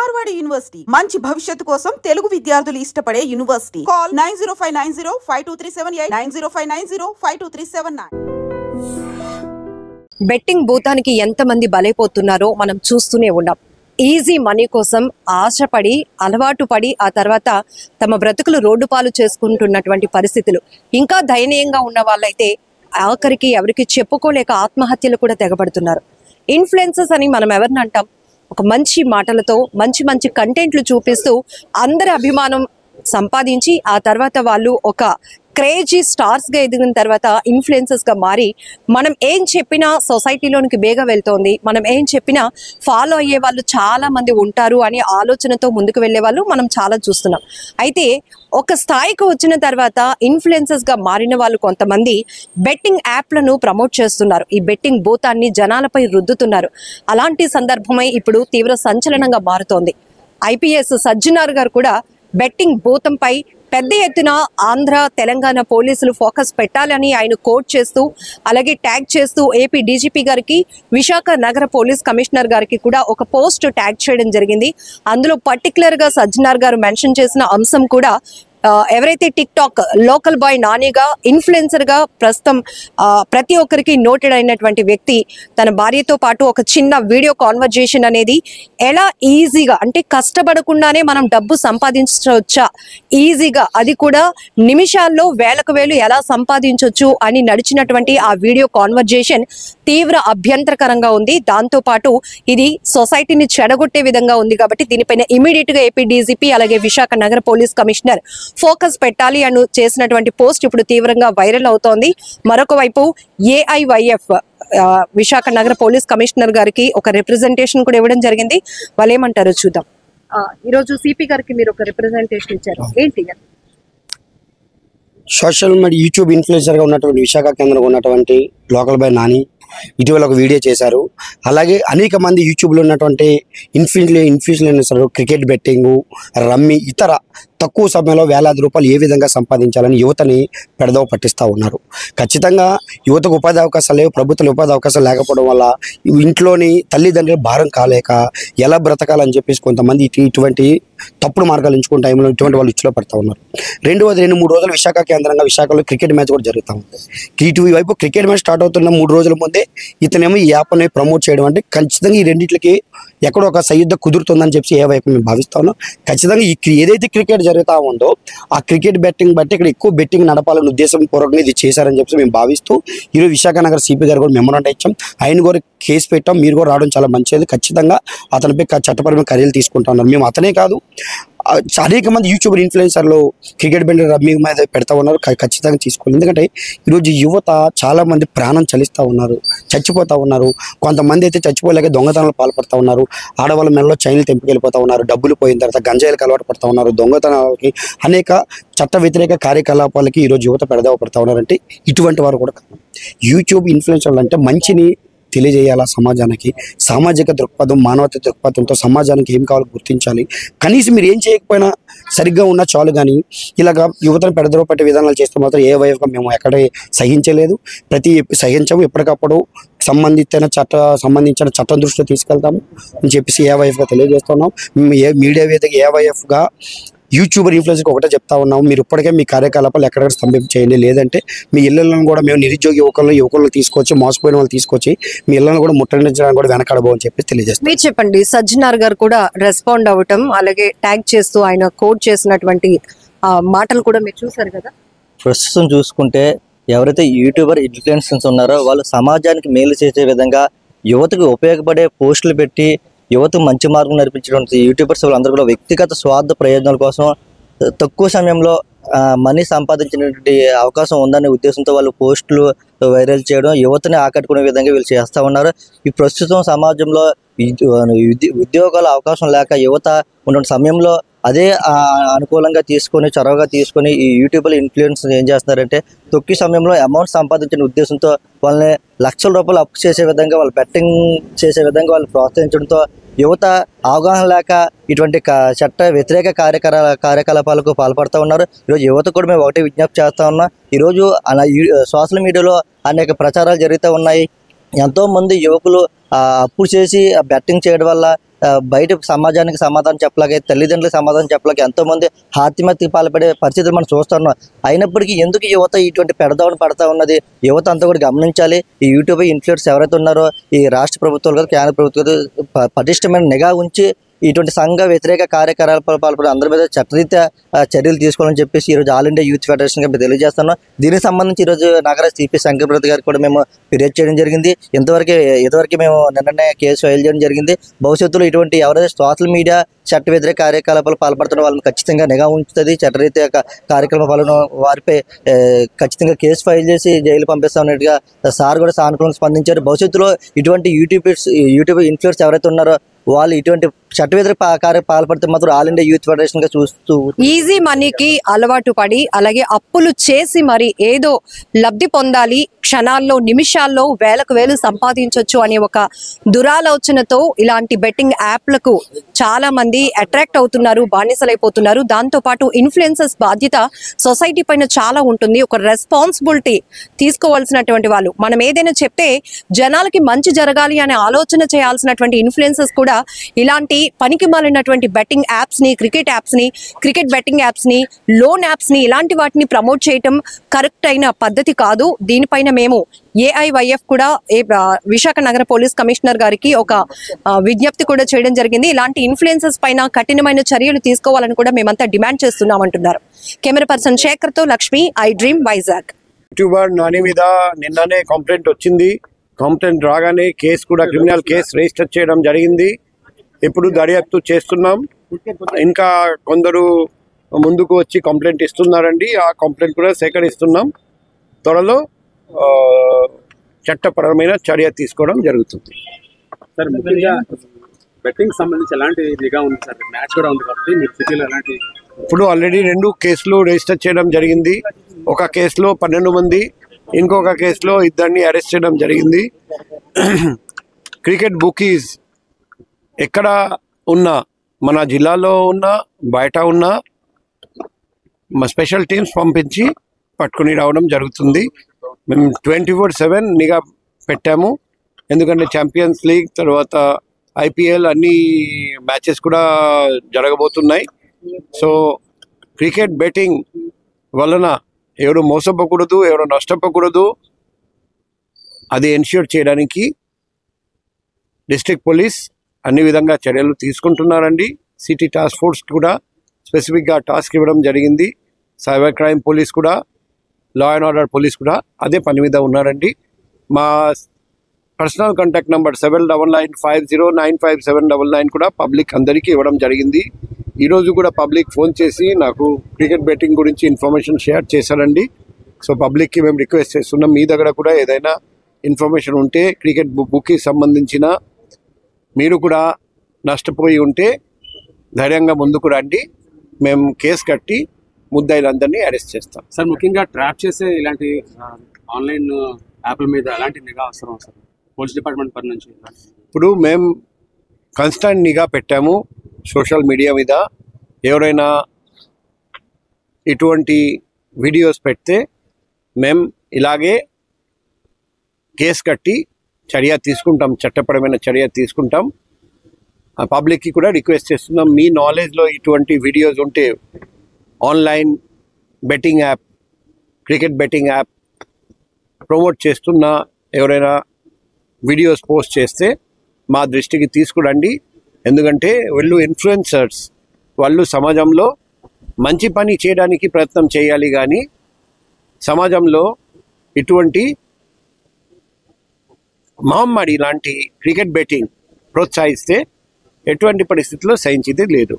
Marwadi university మంచి భవిష్యత్తు కోసం తెలుగు విద్యార్థులు ఇష్టపడే యూనివర్సిటీ. కాల్ 9059052378 9059052379. బెట్టింగ్ భూతానికి ఎంతమంది బలైపోతున్నారో మనం చూస్తూనే ఉన్నాం. ఈజీ మనీ కోసం ఆశపడి అలవాటు పడి ఆ తర్వాత తమ బ్రతుకులు రోడ్డు పాలు చేసుకుంటున్నటువంటి పరిస్థితులు. ఇంకా దయనీయంగా ఉన్న వాళ్ళైతే ఆఖరికి ఎవరికి చెప్పుకోలేక ఆత్మహత్యలు కూడా తెగబడుతున్నారు. ఇన్ఫ్లుయెన్సర్స్ అని మనం ఎవరిని అంటాం? ఒక మంచి మాటలతో మంచి మంచి కంటెంట్లు చూపిస్తూ అందరి అభిమానం సంపాదించి ఆ తర్వాత వాళ్ళు ఒక క్రేజీ స్టార్స్గా ఎదిగిన తర్వాత ఇన్ఫ్లుయెన్సర్స్గా మారి మనం ఏం చెప్పినా సొసైటీలోనికి బేగా వెళ్తోంది, మనం ఏం చెప్పినా ఫాలో అయ్యే వాళ్ళు చాలా మంది ఉంటారు అనే ఆలోచనతో ముందుకు వెళ్ళే వాళ్ళు మనం చాలా చూస్తున్నాం. అయితే ఒక స్థాయికి వచ్చిన తర్వాత ఇన్ఫ్లుయెన్సర్స్గా మారిన వాళ్ళు కొంతమంది బెట్టింగ్ యాప్లను ప్రమోట్ చేస్తున్నారు. ఈ బెట్టింగ్ భూతాన్ని జనాలపై రుద్దుతున్నారు. అలాంటి సందర్భమై ఇప్పుడు తీవ్ర సంచలనంగా మారుతోంది. ఐపీఎస్ సజ్జనార్ గారు కూడా బెట్టింగ్ భూతంపై పెద్ద ఎత్తున ఆంధ్ర తెలంగాణ పోలీసులు ఫోకస్ పెట్టాలని ఆయన కోట్ చేస్తూ అలాగే ట్యాగ్ చేస్తూ ఏపీ డీజీపీ గారికి విశాఖ నగర పోలీస్ కమిషనర్ గారికి కూడా ఒక పోస్ట్ ట్యాగ్ చేయడం జరిగింది. అందులో పర్టికులర్ గా సజ్జనార్ గారు మెన్షన్ చేసిన అంశం కూడా ఎవరైతే టిక్ టాక్ లోకల్ బాయ్ నానిగా ఇన్ఫ్లుయెన్సర్ గా ప్రస్తుతం ప్రతి ఒక్కరికి నోటెడ్ అయినటువంటి వ్యక్తి తన భార్యతో పాటు ఒక చిన్న వీడియో కాన్వర్జేషన్ అనేది ఎలా ఈజీగా అంటే కష్టపడకుండానే మనం డబ్బు సంపాదించవచ్చా ఈజీగా, అది కూడా నిమిషాల్లో వేలకు వేలు ఎలా సంపాదించవచ్చు అని నడిచినటువంటి ఆ వీడియో కాన్వర్జేషన్ తీవ్ర అభ్యంతరకరంగా ఉంది. దాంతో పాటు ఇది సొసైటీని చెడగొట్టే విధంగా ఉంది. కాబట్టి దీనిపైన ఇమీడియట్ గా ఏపీ డీజీపీ అలాగే విశాఖ నగర పోలీస్ కమిషనర్ ఫోకస్ పెట్టాలి అని చేసినటువంటి పోస్ట్ ఇప్పుడు తీవ్రంగా వైరల్ అవుతోంది. మరొక వైపు ఏఐవైఎఫ్ విశాఖ నగర పోలీస్ కమిషనర్ గారికి ఒక రిప్రజెంటేషన్ కూడా ఇవ్వడం జరిగింది. వాళ్ళు ఏమంటారో చూద్దాం. ఈరోజు సిపి గారికి మీరు ఒక రిప్రజెంటేషన్ ఇచ్చారు, ఏంటి? సోషల్ మీడియా యూట్యూబ్ ఇన్ఫ్లుయెన్సర్ గా ఉన్నటువంటి విశాఖ కేంద్రంలో ఉన్నటువంటి లోకల్ బాయ్ నాని ఇటీవల ఒక వీడియో చేశారు. అలాగే అనేక మంది యూట్యూబ్లో ఉన్నటువంటి ఇన్ఫ్లుయెన్సర్ క్రికెట్ బెట్టింగ్, రమ్మీ, ఇతర తక్కువ సమయంలో వేలాది రూపాయలు ఏ విధంగా సంపాదించాలని యువతని పెడదవ పట్టిస్తూ ఉన్నారు. ఖచ్చితంగా యువతకు ఉపాధి అవకాశాలు లేవు. ప్రభుత్వ ఉపాధి అవకాశాలు లేకపోవడం వల్ల ఇంట్లోని తల్లిదండ్రులు భారం కాలేక ఎలా బ్రతకాలని చెప్పేసి కొంతమంది ఇటువంటి తప్పుడు మార్గాలు ఎంచుకున్న టైంలో ఇటువంటి వాళ్ళు ఇచ్చిలో పడుతూ ఉన్నారు. 2-3 రోజులు విశాఖ కేంద్రంగా విశాఖలో క్రికెట్ మ్యాచ్ కూడా జరుగుతూ ఉంది. ఈ వైపు క్రికెట్ మ్యాచ్ స్టార్ట్ అవుతున్న 3 రోజుల ముందే ఇతనేమో ఈ యాప్ని ప్రమోట్ చేయడం అంటే ఖచ్చితంగా ఈ రెండింటికి ఎక్కడో ఒక సయుద్ధ కుదురుతుందని చెప్పి ఏ వైపు మేము భావిస్తా ఉన్నాం. ఖచ్చితంగా ఏదైతే క్రికెట్ జరుగుతూ ఉందో ఆ క్రికెట్ బెట్టింగ్ బట్టి ఇక్కడ ఎక్కువ బెట్టింగ్ నడపాలని ఉద్దేశం పూర్వకంగా ఇది చేశారని చెప్పి మేము భావిస్తూ ఈరోజు విశాఖ నగర సిపి గారు కూడా మెమోరాండం ఇచ్చాం. ఆయన కూడా కేసు పెట్టాం. మీరు కూడా రావడం చాలా మంచిది. ఖచ్చితంగా అతనిపై చట్టపరమైన చర్యలు తీసుకుంటా ఉన్నారు. మేము అతనే కాదు అనేక మంది యూట్యూబర్ ఇన్ఫ్లుయెన్సర్లు క్రికెట్ బెండర్ రమ్మీ మీద పెడతా ఉన్నారు. ఖచ్చితంగా తీసుకోవాలి. ఎందుకంటే ఈరోజు యువత చాలా మంది ప్రాణం చలిస్తూ ఉన్నారు, చచ్చిపోతూ ఉన్నారు. కొంతమంది అయితే చచ్చిపోలేక దొంగతనాలు పాల్పడుతూ ఉన్నారు. ఆడవాళ్ళ మెడలో చైన్లు తెంపుకెళ్ళిపోతూ ఉన్నారు. డబ్బులు పోయిన తర్వాత గంజాయిలకు అలవాటు పడుతూ ఉన్నారు. దొంగతనాలకి అనేక చట్ట వ్యతిరేక కార్యకలాపాలకి ఈరోజు యువత పెడదవ పడుతూ ఉన్నారంటే ఇటువంటి వారు కూడా యూట్యూబ్ ఇన్ఫ్లుయెన్సర్లు అంటే మంచిని తెలియజేయాలా సమాజానికి, సామాజిక దృక్పథం మానవత దృక్పథంతో సమాజానికి ఏం కావాలో గుర్తించాలి. కనీసం మీరు ఏం చేయకపోయినా సరిగ్గా ఉన్నా చాలు. కానీ ఇలాగా యువతను పెడదవ పట్టే విధానాలు చేస్తే మాత్రం ఏ వైపుగా మేము ఎక్కడ సహించలేదు, సహించము. ఎప్పటికప్పుడు సంబంధించిన చట్టం దృష్టిలో తీసుకెళ్తాము అని చెప్పేసి ఏ వైపుగా తెలియజేస్తున్నాం. మీడియా వేదిక ఏ వైపుగా యూట్యూబర్ ఇన్ఫ్లుయెన్సర్కి ఒకటే చెప్తా ఉన్నాము, మీరు ఇప్పటికే మీ కార్యకలాపాలు ఎక్కడెక్కడ స్తంభింప చేయండి. లేదంటే మీ ఇళ్లను కూడా మేము నిరుద్యోగ యువకులను తీసుకొచ్చి మోసపోయిన వాళ్ళు తీసుకొచ్చి మీ ఇళ్లను కూడా ముట్టడించడానికి కూడా వెనకాడబోని చెప్పి తెలియజేస్తాం. మీరు చెప్పండి. సజ్జనార్ గారు కూడా రెస్పాండ్ అవ్వటం అలాగే ట్యాగ్ చేస్తూ ఆయన కోట్ చేసినటువంటి మాటలు కూడా మీరు చూసారు కదా. ప్రస్తుతం చూసుకుంటే ఎవరైతే యూట్యూబర్ ఇన్ఫ్లుయెన్సర్స్ ఉన్నారో వాళ్ళు సమాజానికి మేలు చేసే విధంగా యువతకు ఉపయోగపడే పోస్టులు పెట్టి యువతకు మంచి మార్గం నడిపించినటువంటి యూట్యూబర్స్ వాళ్ళందరూ కూడా వ్యక్తిగత స్వార్థ ప్రయోజనాల కోసం తక్కువ సమయంలో మనీ సంపాదించినటువంటి అవకాశం ఉందనే ఉద్దేశంతో వాళ్ళు పోస్టులు వైరల్ చేయడం, యువతని ఆకట్టుకునే విధంగా వీళ్ళు చేస్తూ ఉన్నారు. ఈ ప్రస్తుతం సమాజంలో ఉద్యోగాల అవకాశం లేక యువత ఉన్న సమయంలో అదే అనుకూలంగా తీసుకొని చొరవగా తీసుకొని ఈ యూట్యూబ్లో ఇన్ఫ్లుయెన్స్ ఏం చేస్తున్నారంటే తొక్కి సమయంలో అమౌంట్ సంపాదించిన ఉద్దేశంతో వాళ్ళని లక్షల రూపాయలు అప్పు చేసే విధంగా వాళ్ళు బెట్టింగ్ చేసే విధంగా వాళ్ళు ప్రోత్సహించడంతో యువత అవగాహన లేక ఇటువంటి చట్ట వ్యతిరేక కార్యకలాపాలకు పాల్పడుతూ ఉన్నారు. ఈరోజు యువత కూడా మేము ఒకటే విజ్ఞప్తి చేస్తూ ఉన్నాం. ఈరోజు సోషల్ మీడియాలో అనేక ప్రచారాలు జరుగుతూ ఉన్నాయి. ఎంతోమంది యువకులు అప్పు చేసి బెట్టింగ్ చేయడం వల్ల బయట సమాజానికి సమాధానం చెప్పలేక, తల్లిదండ్రులకు సమాధానం చెప్పలేక ఎంతోమంది ఆత్మహత్యకు పాల్పడే పరిస్థితులు మనం చూస్తున్నాం. అయినప్పటికీ ఎందుకు యువత ఇటువంటి పెడదావని పడతా ఉన్నది? యువత అంతా కూడా గమనించాలి. ఈ యూట్యూబ్ ఇన్ఫ్లుయెన్స్ ఎవరైతే ఉన్నారో ఈ రాష్ట్ర ప్రభుత్వాలు కదా, కేంద్ర ప్రభుత్వాలు పటిష్టమైన నిఘా ఉంచి ఇటువంటి సంఘ వ్యతిరేక కార్యకలాపాలు పాల్పడే అందరి మీద చట్టరీత్యా చర్యలు తీసుకోవాలని చెప్పేసి ఈరోజు ఆల్ ఇండియా యూత్ ఫెడరేషన్గా మేము తెలియజేస్తున్నాం. దీనికి సంబంధించి ఈరోజు నగర సిపి శంకరప్రసాద్ గారికి కూడా మేము ఫిర్యాదు చేయడం జరిగింది. ఇదివరకు మేము నిన్ననే కేసు ఫైల్ చేయడం జరిగింది. భవిష్యత్తులో ఇటువంటి ఎవరైతే సోషల్ మీడియా చట్ట వ్యతిరేక కార్యకలాపాలు పాల్పడుతున్న వాళ్ళని ఖచ్చితంగా నిఘా ఉంచుతుంది. చట్టరీత్యా కార్యక్రమాలను వారిపై ఖచ్చితంగా కేసు ఫైల్ చేసి జైలు పంపిస్తామన్నట్టుగా సార్ కూడా సానుకూలంగా స్పందించారు. భవిష్యత్తులో ఇటువంటి యూట్యూబ్ ఇన్ఫ్లుయెన్స్ ఎవరైతే ఉన్నారో వాళ్ళు ఇటువంటి చట్ట వ్యతిరేక పాల్పడితే మాత్రం ఆల్ ఇండియా యూత్ ఫెడరేషన్ గా చూస్తూ ఈజీ మనీకి అలవాటు పడి అలాగే అప్పులు చేసి మరి ఏదో లబ్ధి పొందాలి, క్షణాల్లో నిమిషాల్లో వేలకు వేలు సంపాదించవచ్చు అనే ఒక దురాలోచనతో ఇలాంటి బెట్టింగ్ యాప్లకు చాలా మంది అట్రాక్ట్ అవుతున్నారు, బానిసలైపోతున్నారు. దాంతో పాటు ఇన్ఫ్లుయెన్సర్స్ బాధ్యత సొసైటీ పైన చాలా ఉంటుంది. ఒక రెస్పాన్సిబిలిటీ తీసుకోవాల్సినటువంటి వాళ్ళు. మనం ఏదైనా చెప్తే జనాలకి మంచి జరగాలి అనే ఆలోచన చేయాల్సినటువంటి ఇన్ఫ్లుయెన్సర్స్ కూడా ఇలాంటి పనికి మాలినటువంటి బెట్టింగ్ యాప్స్ ని, క్రికెట్ బెట్టింగ్ యాప్స్ ని, లోన్ యాప్స్ ని, ఇలాంటి వాటిని ప్రమోట్ చేయటం కరెక్ట్ అయిన పద్ధతి కాదు. దీనిపైన మేము ఏఐవైఎఫ్ కూడా విశాఖ నగర పోలీస్ కమిషనర్ గారికి ఒక విజ్ఞప్తి కూడా చేయడం జరిగింది. ఇలాంటి ఇన్ఫ్లుయెన్సర్స్ పైన కఠినమైన చర్యలు తీసుకోవాలని కూడా మేమంతా డిమాండ్ చేస్తున్నామంటున్నారు. కెమెరా పర్సన్ శేఖర్ తో Lakshmi, I dream, Vizag. YouTuber Nani మీద నిన్ననే కంప్లైంట్ వచ్చింది. కంప్లైంట్ రాగానే కేసు కూడా క్రిమినల్ కేసు రిజిస్టర్ చేయడం జరిగింది. ఇప్పుడు దర్యాప్తు చేస్తున్నాం. ఇంకా కొందరు ముందుకు వచ్చి కంప్లైంట్ ఇస్తున్నారండి. ఆ కంప్లైంట్ కూడా సేకరిస్తున్నాం. త్వరలో చట్టపరమైన చర్య తీసుకోవడం జరుగుతుంది. సార్, ముఖ్యంగా బెట్టింగ్ సంబంధించి ఎలాంటి నిఘా ఉంది సార్? మ్యాచ్ కూడా ఉంది కాబట్టి మీరు సిటీలో ఎలాంటి? ఇప్పుడు ఆల్రెడీ 2 కేసులు రిజిస్టర్ చేయడం జరిగింది. ఒక కేసులో 12 మంది, ఇంకొక కేసులో 2 అరెస్ట్ చేయడం జరిగింది. క్రికెట్ బుకీస్ ఎక్కడ ఉన్నా, మన జిల్లాలో ఉన్నా, బయట ఉన్నా, మా స్పెషల్ టీమ్స్ పంపించి పట్టుకుని రావడం జరుగుతుంది. మేము 24/7 నిఘా పెట్టాము. ఎందుకంటే ఛాంపియన్స్ లీగ్ తర్వాత ఐపీఎల్ అన్ని మ్యాచెస్ కూడా జరగబోతున్నాయి. సో క్రికెట్ బెట్టింగ్ వలన ఎవరు మోసపోకూడదు, ఎవరు నష్టపోకూడదు, అది ఎన్ష్యూర్ చేయడానికి డిస్ట్రిక్ట్ పోలీస్ అన్ని విధంగా చర్యలు తీసుకుంటున్నారండి. సిటీ టాస్క్ ఫోర్స్ కూడా స్పెసిఫిక్గా టాస్క్ ఇవ్వడం జరిగింది. సైబర్ క్రైమ్ పోలీస్ కూడా, లా అండ్ ఆర్డర్ పోలీస్ కూడా అదే పని మీద ఉన్నారండి. మా పర్సనల్ కాంటాక్ట్ నెంబర్ 7995095799 కూడా పబ్లిక్ అందరికీ ఇవ్వడం జరిగింది. ఈరోజు కూడా పబ్లిక్ ఫోన్ చేసి నాకు క్రికెట్ బెట్టింగ్ గురించి ఇన్ఫర్మేషన్ షేర్ చేశారండి. సో పబ్లిక్కి మేము రిక్వెస్ట్ చేస్తున్నాం, మీ దగ్గర కూడా ఏదైనా ఇన్ఫర్మేషన్ ఉంటే క్రికెట్ బుక్కి సంబంధించిన మీరు కూడా నష్టపోయి ఉంటే ధైర్యంగా ముందుకు రండి. మేము కేసు కట్టి ముద్దాయిలందరినీ అరెస్ట్ చేస్తాం. సార్, ముఖ్యంగా ట్రాప్ చేసే ఇలాంటి ఆన్లైన్ యాప్ల మీద ఎలాంటి నిఘా అవసరం సార్ పోలీస్ డిపార్ట్మెంట్ పని నుంచి? ఇప్పుడు మేము కాన్స్టెంట్ నిఘా పెట్టాము సోషల్ మీడియా మీద. ఎవరైనా ఇటువంటి వీడియోస్ పెడితే మేము ఇలాగే కేసు కట్టి చర్య తీసుకుంటాం, చట్టపరమైన చర్య తీసుకుంటాం. పబ్లిక్కి కూడా రిక్వెస్ట్ చేస్తున్నాం, మీ నాలెడ్జ్లో ఇటువంటి వీడియోస్ ఉంటే online betting app, cricket betting app promote చేస్తున్న ఎవరైనా వీడియోస్ పోస్ట్ చేస్తే మా దృష్టికి తీసుకురండి. ఎందుకంటే వీళ్ళు ఇన్ఫ్లుయెన్సర్స్, వాళ్ళు సమాజంలో మంచి పని చేయడానికి ప్రయత్నం చేయాలి, కానీ సమాజంలో ఇటువంటి మహమ్మారి లాంటి క్రికెట్ బెట్టింగ్ ప్రోత్సహిస్తే ఎటువంటి పరిస్థితుల్లో సహించేది లేదు.